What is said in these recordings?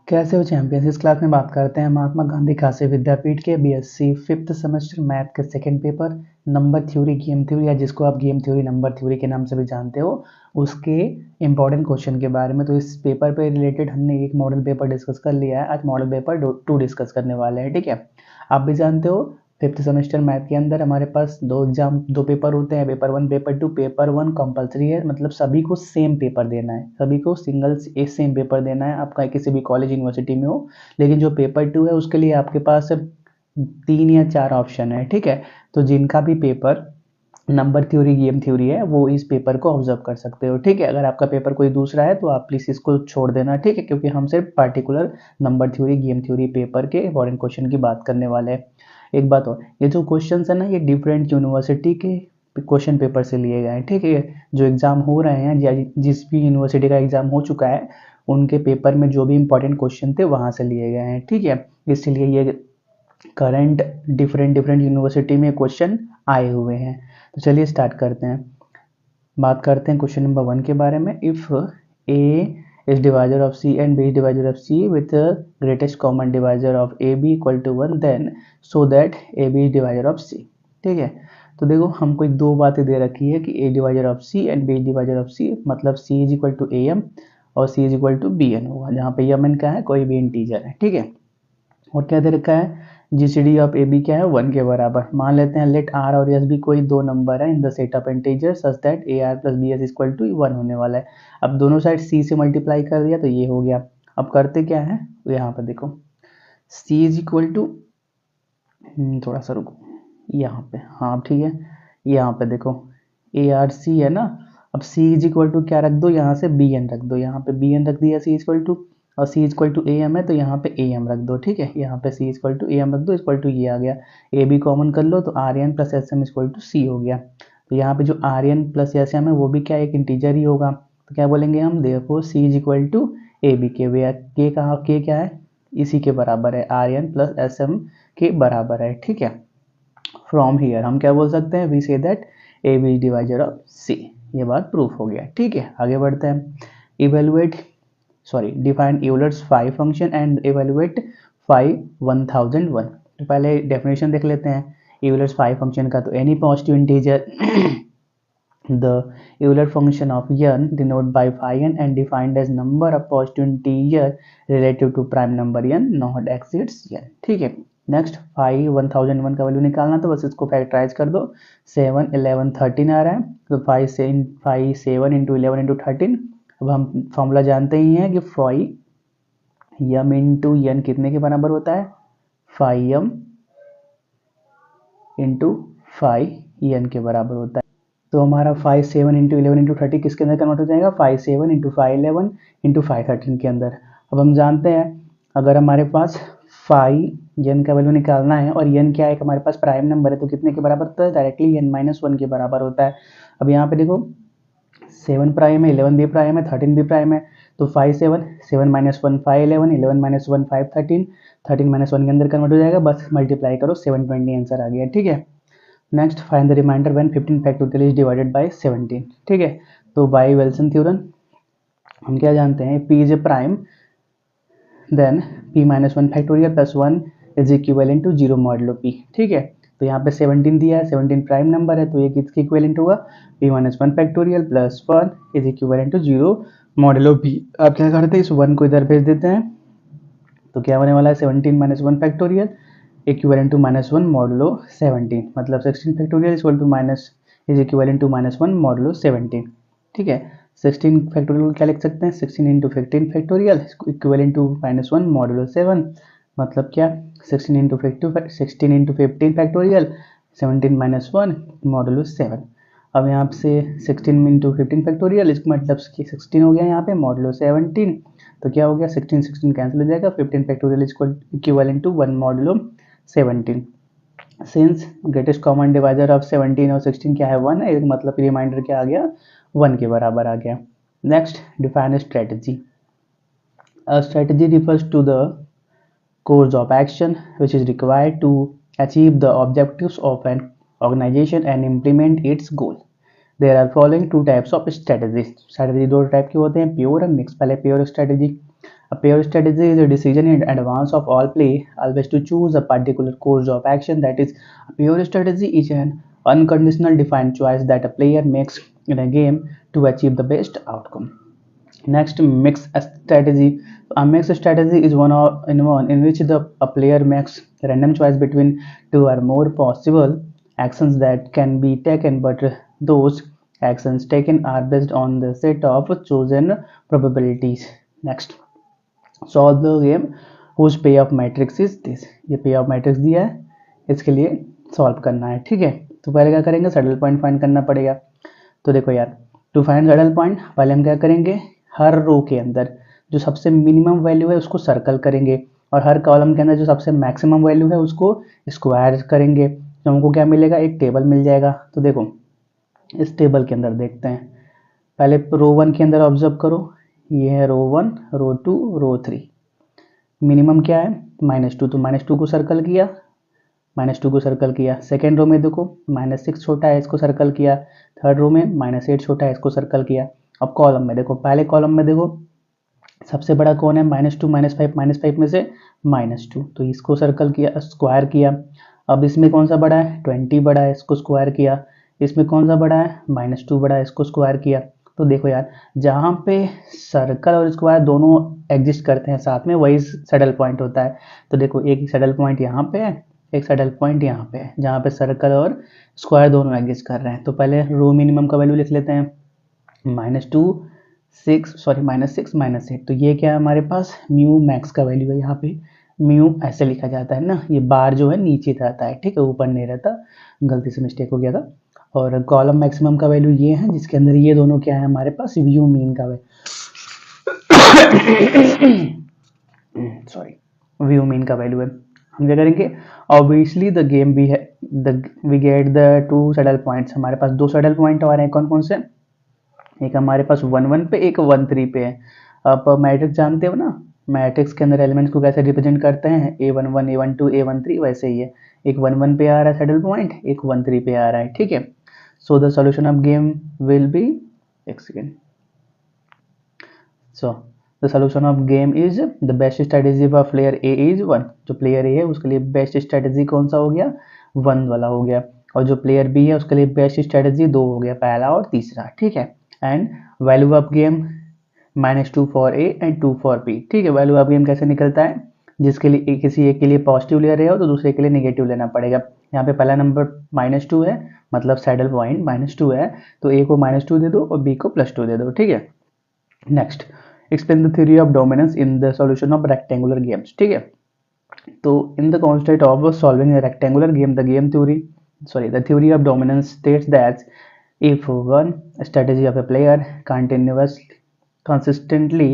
कैसे हो चैंपियंस। इस क्लास में बात करते हैं महात्मा गांधी काशी विद्यापीठ के बीएससी फिफ्थ सेमेस्टर मैथ के second paper number theory game theory, या जिसको आप गेम थ्योरी नंबर थ्योरी के नाम से भी जानते हो, उसके इंपॉर्टेंट क्वेश्चन के बारे में। तो इस पेपर पे रिलेटेड हमने एक मॉडल पेपर डिस्कस कर लिया है, आज मॉडल पेपर 2 डिस्कस करने वाले हैं। ठीक है, आप भी जानते हो फिफ्थ सेमेस्टर मैथ के अंदर हमारे पास दो पेपर होते हैं, पेपर 1 पेपर 2। पेपर 1 कंपलसरी है, मतलब सभी को सेम पेपर देना है, सभी को सिंगल एक सेम पेपर देना है, आपका किसी भी कॉलेज यूनिवर्सिटी में हो। लेकिन जो पेपर 2 है उसके लिए आपके पास 3 या 4 ऑप्शन है। ठीक है, तो जिनका भी paper number theory game theory है वो इस पेपर को ऑब्जर्व कर सकते हो। ठीक है, अगर आपका पेपर कोई दूसरा है तो आप प्लीज़ इसको छोड़ देना। ठीक है, क्योंकि हम सिर्फ particular number theory game theory paper के इंपॉर्टेंट क्वेश्चन की बात करने वाले हैं। एक बात और, ये जो क्वेश्चन है ना, ये डिफरेंट यूनिवर्सिटी के क्वेश्चन पेपर से लिए गए हैं। ठीक है, जो एग्ज़ाम हो रहे हैं, जिस भी यूनिवर्सिटी का एग्ज़ाम हो चुका है उनके पेपर में जो भी इंपॉर्टेंट क्वेश्चन थे वहाँ से लिए गए हैं। ठीक है, इसलिए ये करंट डिफरेंट डिफरेंट यूनिवर्सिटी में क्वेश्चन आए हुए हैं। तो चलिए स्टार्ट करते हैं। बात करते हैं क्वेश्चन नंबर 1 के बारे में। If A is divisor of C and B is divisor of C with the greatest common divisor of AB equal to 1, then so that AB is divisor of C। ठीक है, तो देखो हमको एक दो बातें दे रखी है कि A divisor of C and B is divisor of C, मतलब C is equal to AM और C is equal to BN होगा, जहाँ पे MN क्या है, कोई भी इंटीजर है। ठीक है, और क्या दे रखा है, जीसीडी ऑफ ए बी क्या है, 1 के बराबर। मान लेते हैं लेट आर और एस भी कोई दो नंबर है in the set of integer such that a r plus b s equal to 1 होने वाला है। अब दोनों साइड सी से मल्टीप्लाई कर दिया तो ये हो गया। अब करते क्या है, यहाँ पर देखो सी इज इक्वल टू, थोड़ा सा रुको यहाँ पे, हाँ ठीक है, यहाँ पे देखो ए आर सी है ना। अब सी इज इक्वल टू क्या रख दो, यहाँ से बी एन रख दो, यहाँ पे बी एन रख दिया सी इक्वल टू, और सी इक्वल टू ए एम है तो यहाँ पे ए एम रख दो। ठीक है, यहाँ पे सी इक्वल टू ए एम रख दो, इक्वल टू ये आ गया। ए बी कॉमन कर लो तो R N plus S M equal to C हो गया। तो यहाँ पे जो R N plus S M है वो भी क्या एक इंटीजर ही होगा, तो क्या बोलेंगे हम, therefore c is equal to a b k, वे के कहाँ, के क्या है, इसी के बराबर है, r N plus S m के बराबर है। ठीक है, फ्रॉम हियर हम क्या बोल सकते हैं, we say that A B divisor of C. ये बात प्रूफ हो गया। ठीक है, आगे बढ़ते हैं। Evaluate define Euler's five function and evaluate five 1001। तो पहले डेफिनेशन देख लेते हैं यूलर्स फाइव फंक्शन का। तो any positive integer the Euler function of n denoted by phi n and defined as number of positive integer relative to prime number n not exceeds n। ठीक है, next five 1001 का value निकालना, तो बस इसको factorise कर दो। 7 11 13 आ रहा है, तो 5 7 इंटू 11 इंटू 13। अब हम फॉर्मूला जानते ही हैं कि फाइव यम इंटू एन कितने के बराबर होता है, 5m इंटू 5n के बराबर होता है। तो हमारा 5 7 इंटू 11 इंटू 30 किसके अंदर कन्वर्ट हो जाएगा, 5 7 इंटू 5 11 इंटू 5 13 के अंदर। अब हम जानते हैं अगर हमारे पास 5 n का वैल्यू निकालना है और n क्या है, हमारे पास प्राइम नंबर है, तो कितने के बराबर होता है, डायरेक्टली n माइनस 1 के बराबर होता है। अब यहाँ पे देखो 7 प्राइम है, 11 भी प्राइम है, 13 भी प्राइम है, तो 5 7 7 माइनस 1 5 11 11 माइनस 1 5 13 13 माइनस 1 के अंदर कन्वर्ट हो जाएगा, बस मल्टीप्लाई करो 720 आंसर आ गया। ठीक है, next find the remainder when 15 factorial is divided by 17। ठीक है, तो बाय विल्सन थ्योरम हम क्या जानते हैं, p is a prime then p minus 1 factorial plus 1 is equivalent to 0 modulo p। ठीक है, तो यहाँ पे 17 दिया है, 17 प्राइम नंबर है, तो ये किसके इक्विवेलेंट होगा, p minus 1 factorial plus 1 is equivalent to 0 modulo p। आप क्या करते हैं, इस 1 को इधर भेज देते हैं, तो क्या होने वाला है, 17 minus 1 factorial equivalent to minus 1 modulo 17, मतलब 16 factorial equal to minus is equivalent to minus 1 modulo 17। ठीक है, 16 फैक्टोरियल क्या लिख सकते हैं, 16 into 15 factorial equivalent to minus 1 modulo 7, मतलब क्या 16 इंटू 15 फैक्टोरियल 17 माइनस 1 मॉडुलो 7। अब यहाँ से 16 इंटू 15 फैक्टोरियल, इसका मतलब कि 16 हो गया यहाँ पे मॉडुलो 17, तो क्या हो गया 16 16 कैंसिल हो जाएगा, 15 factorial equivalent to 1 modulo 17। Since greatest common divisor of 17 और 16 क्या है, 1 है, मतलब रिमाइंडर क्या आ गया, 1 के बराबर आ गया। Next define strategy. A strategy refers to the course of action which is required to achieve the objectives of an organization and implement its goal। There are following two types of strategies। strategy दो type के होते हैं, pure और mix. पहले pure strategy. A pure strategy is a decision in advance of all play, always to choose a particular course of action. That is, a pure strategy is an unconditional defined choice that a player makes in a game to achieve the best outcome. Next, mixed strategy. A mixed strategy is one in which a player makes random choice between two or more possible actions that can be taken, but those actions taken are based on the set of chosen probabilities. Next, solve the game whose पे of matrix is this. ये पे of matrix दिया है, इसके लिए solve करना है। ठीक है, तो पहले क्या करेंगे, सैडल पॉइंट फाइंड करना पड़ेगा। तो देखो यार, टू फाइंड सैडल पॉइंट पहले हम क्या करेंगे, हर रो के अंदर जो सबसे मिनिमम वैल्यू है उसको सर्कल करेंगे, और हर कॉलम के अंदर जो सबसे मैक्सिमम वैल्यू है उसको स्क्वायर करेंगे, तो हमको क्या मिलेगा, एक टेबल मिल जाएगा। तो देखो इस टेबल के अंदर देखते हैं, पहले रो 1 के अंदर ऑब्जर्व करो, ये है रो 1, रो 2, रो 3। मिनिमम क्या है, -2, तो -2 को सर्कल किया, -2 को सर्कल किया। सेकेंड रो में देखो -6 छोटा है, इसको सर्कल किया। थर्ड रो में -8 छोटा है, इसको सर्कल किया। अब कॉलम में देखो, पहले कॉलम में देखो सबसे बड़ा कौन है, -2, -5 में से -2, तो इसको सर्कल किया, स्क्वायर किया। अब इसमें कौन सा बड़ा है, 20 बड़ा है, इसको स्क्वायर किया। इसमें कौन सा बड़ा है, -2 बड़ा है, इसको स्क्वायर किया। तो देखो यार, जहाँ पे सर्कल और स्क्वायर दोनों एग्जिस्ट करते हैं साथ में, वही सैडल पॉइंट होता है। तो देखो एक सैडल पॉइंट यहाँ पे है, एक सैडल पॉइंट यहाँ पे है, जहाँ पे सर्कल और स्क्वायर दोनों एग्जिस्ट कर रहे हैं। तो पहले रो मिनिमम का वैल्यू लिख लेते हैं, -2, -6, तो ये क्या है हमारे पास, म्यू मैक्स का वैल्यू है। यहाँ पे म्यू ऐसे लिखा जाता है ना, ये बार जो है नीचे रहता है, ठीक है, ऊपर नहीं रहता, गलती से मिस्टेक हो गया था। और कॉलम मैक्सिमम का वैल्यू ये है, जिसके अंदर ये दोनों क्या है हमारे पास, व्यू मीन का व्यू मीन का वैल्यू है। हम क्या करेंगे, obviously the game we get the 2 saddle points. हमारे पास 2 सैडल पॉइंट आ रहे हैं, कौन कौन से, एक हमारे पास 1-1 पे, एक 1-3 पे है। आप मैट्रिक्स जानते हो ना, मैट्रिक्स के अंदर एलिमेंट्स को कैसे रिप्रेजेंट करते हैं, A11, A12, A13, वैसे ही है। एक 1-1 पे आ रहा है सैडल पॉइंट, एक 1-3 पे आ रहा है, ठीक है। So the solution of game will be, एक second, so the solution of game is the best strategy for player A is 1। जो प्लेयर ए है उसके लिए बेस्ट स्ट्रेटेजी कौन सा हो गया, 1 वाला हो गया। और जो प्लेयर बी है उसके लिए बेस्ट स्ट्रेटेजी 2 हो गया, पहला और तीसरा, ठीक है। And value of game -2 for a and 2 for b, ठीक है। वैल्यू ऑफ गेम कैसे निकलता है, जिसके लिए किसी एक के लिए पॉजिटिव ले रहे हो तो दूसरे के लिए नेगेटिव लेना पड़ेगा। यहाँ पे पहला नंबर -2 है, मतलब सैडल पॉइंट -2 है, तो ए को -2 दे दो और बी को +2 दे दो, ठीक है। Next, explain the theory of dominance in the solution of rectangular games, ठीक है। तो in the concept of solving a rectangular game, the theory of dominance states that if one strategy of a player consistently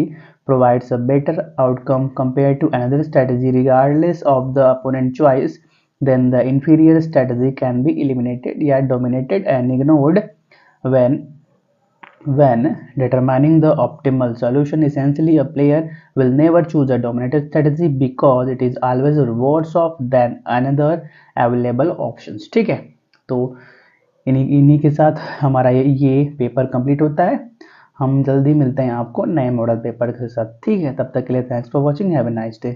provides a better outcome compared to another strategy regardless of the opponent choice, then the inferior strategy can be eliminated या dominated and ignored when determining the optimal solution. Essentially, a player will never choose a dominated strategy because it is always worse off than another available options, ठीक है। तो इन्हीं के साथ हमारा ये paper complete होता है। हम जल्दी मिलते हैं आपको नए मॉडल पेपर के साथ, ठीक है। तब तक के लिए thanks for watching, have a nice day.